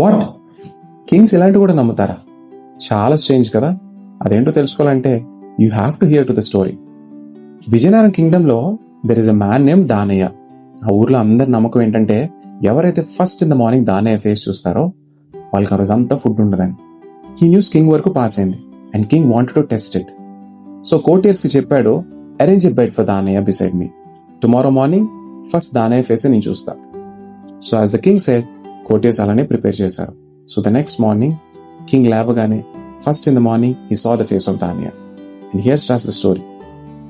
What, Kings ఇలాంటివి కూడా నమ్ముతారా? చాలా స్ట్రేంజ్ కదా. అదేంటో తెలుసుకోవాలంటే you have to hear to the story. Vijayanagaram kingdom లో there is a man name Danayya. ఆ ఊర్లో అందరి నమ్మకం ఏంటంటే ఎవరైతే first in the morning Danayya face చూస్తారో వాళ్ళకి ఆ రోజు అంతా ఫుడ్ ఉండదని. ఈ న్యూస్ కింగ్ వరకు పాస్ అయింది and king wanted to test it. So courtiers కి చెప్పాడు, arrange a bed for Danayya beside me. Tomorrow morning first Danayya face నేను చూస్తా. So as the king said, courtiers అలానే ప్రిపేర్ చేశారు. So the next morning king లేవగానే first in the morning he saw the face of Danayya. And here starts the story.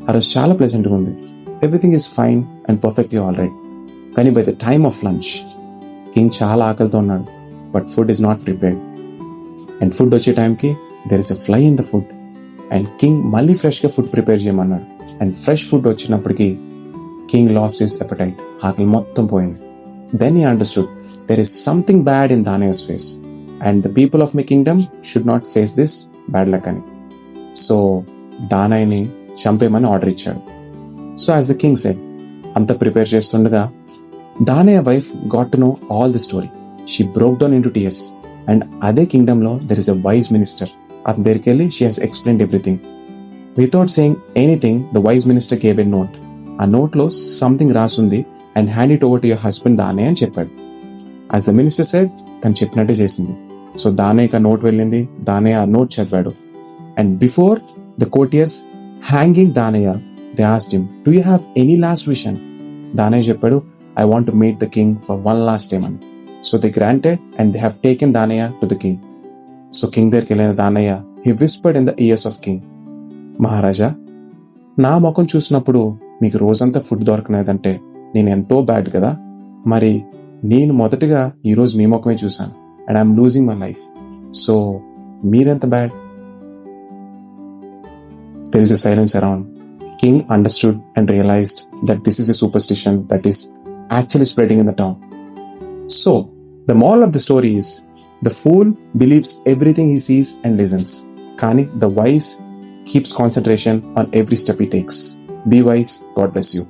ఆ రోజు చాలా ప్లెజెంట్గా ఉంది. Everything is fine and perfectly all right. కానీ by the time of lunch king చాలా ఆకలితో ఉన్నాడు, but food is not prepared. And food వచ్చే టైంకి there is a fly in the food. And king మళ్ళీ ఫ్రెష్గా ఫుడ్ ప్రిపేర్ చేయమన్నాడు. And fresh food వచ్చినప్పటికీ కింగ్ లాస్ట్ హిస్ అపెటైట్. ఆకలి మొత్తం పోయింది. Then he understood there is something bad in Danayya's face and the people of my kingdom should not face this bad luck అని. So దానయ్యని చంపేయమని order ఇచ్చాడు. So as the king said, అంతా prepare చేస్తుండగా Danayya wife got to know all the story. She broke down into tears. And అదే kingdom లో there is a wise minister. అతని దగ్గరికి వెళ్ళి she has explained everything. Without saying anything the wise minister gave a note. ఆ note లో something రాసుంది and hand it over to your husband Danayya అని చెప్పాడు. యాజ్ ద మినిస్టర్ సెడ్, తను చెప్పినట్టే చేసింది. సో దానయ్యకి ఆ నోట్ వెళ్ళింది. దానయ్య ఆ నోట్ చదివాడు. And before the courtiers hanging Danayya, they asked him, do you have any last wish? Danayya చెప్పాడు, I want to meet the king for one last time అని. So they granted and they have taken Danayya to the king. So king దగ్గరికి వెళ్ళిన Danayya, he whispered in the ears of king, మహారాజా, నా ముఖం చూసినప్పుడు మీకు రోజంతా ఫుడ్ దొరకలేదంటే నేను ఎంతో బ్యాడ్ కదా. మరి నేను మొదటగా ఈరోజు మీ ముఖమే చూశాను and I'm losing my life. So మీరెంత bad? There is a silence around. King understood and realized that this is a superstition that is actually spreading in the town. So, the moral of the story is, the fool believes everything he sees and listens. Kani, the wise keeps concentration on every step he takes. Be wise. God bless you.